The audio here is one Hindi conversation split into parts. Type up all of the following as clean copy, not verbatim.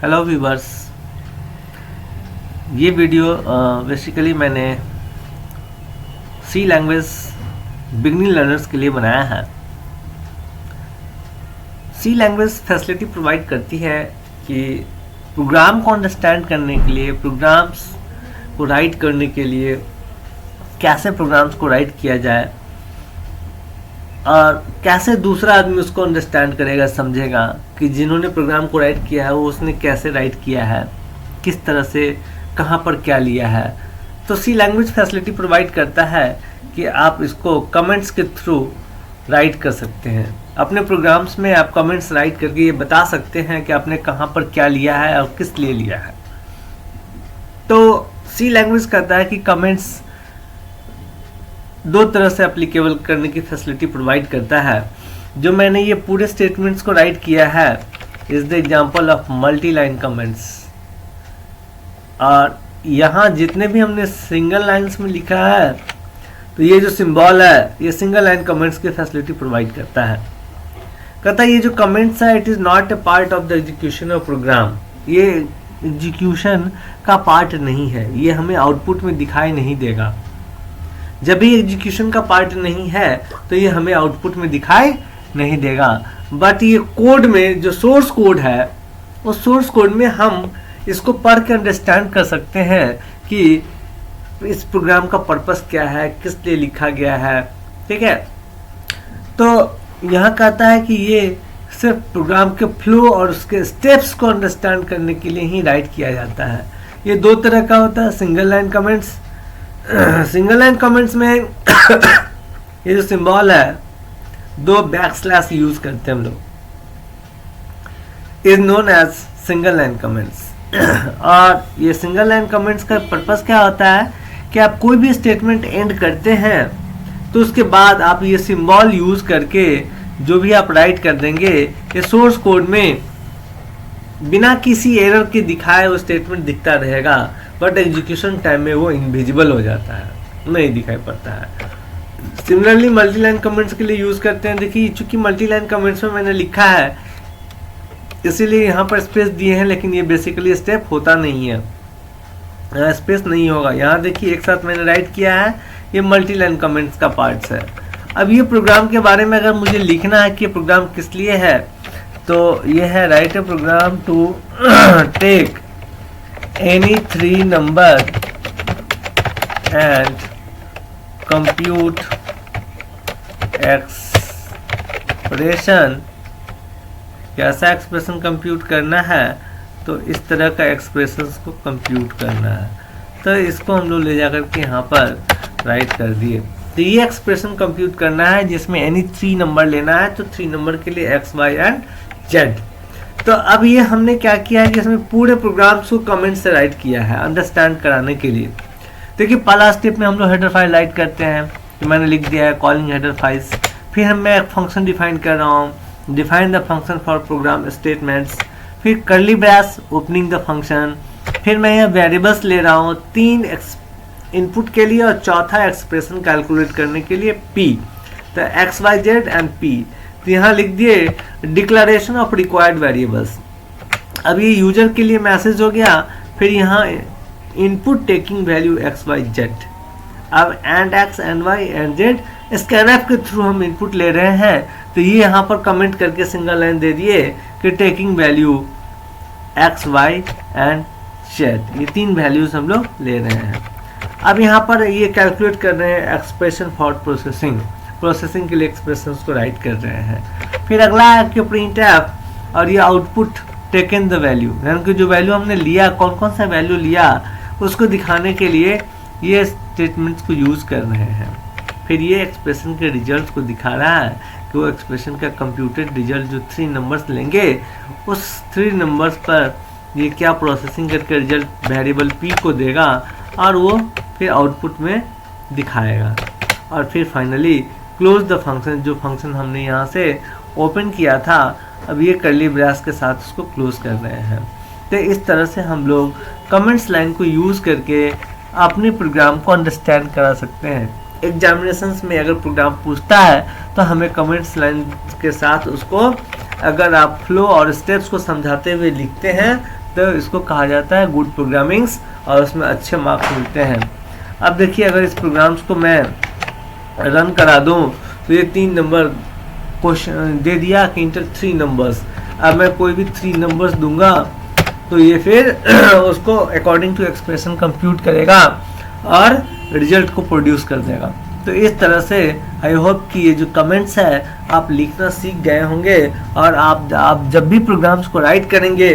हेलो व्यूवर्स, ये वीडियो बेसिकली मैंने सी लैंग्वेज बिगनिंग लर्नर्स के लिए बनाया है। सी लैंग्वेज फैसिलिटी प्रोवाइड करती है कि प्रोग्राम को अंडरस्टैंड करने के लिए, प्रोग्राम्स को राइट करने के लिए कैसे प्रोग्राम्स को राइट किया जाए और कैसे दूसरा आदमी उसको अंडरस्टैंड करेगा, समझेगा कि जिन्होंने प्रोग्राम को राइट किया है वो उसने कैसे राइट किया है, किस तरह से, कहाँ पर क्या लिया है। तो सी लैंग्वेज फैसिलिटी प्रोवाइड करता है कि आप इसको कमेंट्स के थ्रू राइट कर सकते हैं। अपने प्रोग्राम्स में आप कमेंट्स राइट करके ये बता सकते हैं कि आपने कहाँ पर क्या लिया है और किस लिए लिया है। तो सी लैंग्वेज कहता है कि कमेंट्स दो तरह से एप्लीकेबल करने की फैसिलिटी प्रोवाइड करता है। जो मैंने ये पूरे स्टेटमेंट्स को राइट किया है is the example of multi line comments. और यहाँ जितने भी हमने सिंगल लाइंस में लिखा है तो ये जो सिंबल है ये सिंगल लाइन कमेंट्स की फैसिलिटी प्रोवाइड करता है। कहता है ये जो कमेंट्स है it is not a part of the execution of program. ये एग्जीक्यूशन का पार्ट नहीं है, ये हमें आउटपुट में दिखाई नहीं देगा। जब भी एग्जीक्यूशन का पार्ट नहीं है तो ये हमें आउटपुट में दिखाई नहीं देगा। बट ये कोड में जो सोर्स कोड है उस सोर्स कोड में हम इसको पढ़ के अंडरस्टैंड कर सकते हैं कि इस प्रोग्राम का पर्पस क्या है, किस लिए लिखा गया है। ठीक है, तो यहाँ कहता है कि ये सिर्फ प्रोग्राम के फ्लो और उसके स्टेप्स को अंडरस्टैंड करने के लिए ही राइट किया जाता है। ये दो तरह का होता है, single line comments. Single line comments में ये जो सिंबल है, दो बैकस्लैश यूज करते हैं हम लोग, is known as single line comments. और ये सिंगल लाइन कमेंट्स का पर्पस क्या होता है कि आप कोई भी स्टेटमेंट एंड करते हैं तो उसके बाद आप ये सिंबल यूज करके जो भी आप राइट कर देंगे ये सोर्स कोड में बिना किसी एरर के दिखाए वो स्टेटमेंट दिखता रहेगा, बट एग्जीक्यूशन टाइम में वो इनविजिबल हो जाता है, नहीं दिखाई पड़ता है। सिमिलरली मल्टी लाइन कमेंट्स के लिए यूज करते हैं। देखिए चूंकि मल्टी लाइन कमेंट्स में मैंने लिखा है इसीलिए यहाँ पर स्पेस दिए हैं, लेकिन ये बेसिकली स्टेप होता नहीं है, यहाँ स्पेस नहीं होगा। यहाँ देखिए एक साथ मैंने राइट किया है, ये मल्टी लाइन कमेंट्स का पार्ट्स है। अब ये प्रोग्राम के बारे में अगर मुझे लिखना है कि ये प्रोग्राम किस लिए है तो ये है right a program to take any three number and compute expression। कैसा एक्सप्रेशन कंप्यूट करना है तो इस तरह का एक्सप्रेशंस को कंप्यूट करना है। तो इसको हम लोग ले जाकर के यहाँ पर राइट कर दिए। तो ये एक्सप्रेशन कंप्यूट करना है जिसमें एनी 3 नंबर लेना है, तो 3 नंबर के लिए x, y एंड z। तो अब ये हमने क्या किया है कि इसमें पूरे प्रोग्राम्स को कमेंट से राइट किया है अंडरस्टैंड कराने के लिए। देखिए पहला स्टेप में हम लोग हेडर फाइल राइट करते हैं, तो मैंने लिख दिया है कॉलिंग हेडर फाइल्स। फिर मैं एक फंक्शन डिफाइन कर रहा हूँ, define the function for program statements. फिर curly brace opening the function. फिर मैं यहाँ वेरिएबल्स ले रहा हूँ 3 इनपुट के लिए और चौथा एक्सप्रेशन कैलकुलेट करने के लिए p, तो x, y, z and p। तो यहाँ लिख दिए डिक्लेरेशन ऑफ रिक्वायर्ड वेरिएबल्स। अब ये यूजर के लिए मैसेज हो गया। फिर यहाँ input taking value x, y, z। अब and x and y and z scanf के थ्रू हम इनपुट ले रहे हैं, तो ये यहाँ पर कमेंट करके सिंगल लाइन दे दिए कि taking value x, y and z, ये 3 वैल्यूज हम लोग ले रहे हैं। अब यहाँ पर ये कैलकुलेट कर रहे हैं एक्सप्रेशन फॉर प्रोसेसिंग के लिए एक्सप्रेशंस को राइट कर रहे हैं। फिर अगला है कि प्रिंट एफ, और ये आउटपुट टेकन द वैल्यू, यानी कि जो वैल्यू हमने लिया, कौन कौन सा वैल्यू लिया उसको दिखाने के लिए ये स्टेटमेंट्स को यूज़ कर रहे हैं। फिर ये एक्सप्रेशन के रिजल्ट को दिखा रहा है कि वो एक्सप्रेशन का कंप्यूटेड रिजल्ट जो 3 नंबर्स लेंगे उस 3 नंबर्स पर ये क्या प्रोसेसिंग करके रिजल्ट वेरिएबल p को देगा और वो फिर आउटपुट में दिखाएगा। और फिर फाइनली क्लोज द फंक्शन, जो फंक्शन हमने यहाँ से ओपन किया था अब ये कर्ली ब्रैस के साथ उसको क्लोज कर रहे हैं। तो इस तरह से हम लोग कमेंट्स लाइन को यूज़ करके अपने प्रोग्राम को अंडरस्टैंड करा सकते हैं। एग्जामिनेशंस में अगर प्रोग्राम पूछता है तो हमें कमेंट्स लाइन के साथ उसको अगर आप फ्लो और स्टेप्स को समझाते हुए लिखते हैं तो इसको कहा जाता है गुड प्रोग्रामिंग्स और उसमें अच्छे मार्क्स मिलते हैं। अब देखिए अगर इस प्रोग्राम्स को मैं रन करा दूं तो ये 3 नंबर क्वेश्चन दे दिया कि इंटर 3 नंबर्स। अब मैं कोई भी 3 नंबर्स दूंगा तो ये फिर उसको अकॉर्डिंग टू एक्सप्रेशन कंप्यूट करेगा और रिजल्ट को प्रोड्यूस कर देगा। तो इस तरह से आई होप कि ये जो कमेंट्स है आप लिखना सीख गए होंगे और आप जब भी प्रोग्राम्स को राइट करेंगे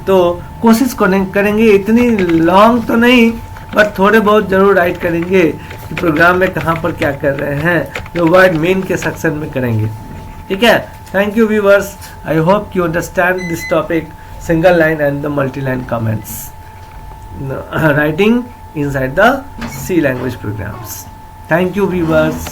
तो कोशिश करेंगे इतनी लॉन्ग तो नहीं बट थोड़े बहुत जरूर राइट करेंगे कि प्रोग्राम में कहाँ पर क्या कर रहे हैं, जो वर्ड मेन के सेक्शन में करेंगे। ठीक है, thank you viewers, I hope you understand this topic single line and the multi-line comments writing inside the C language programs. Thank you viewers.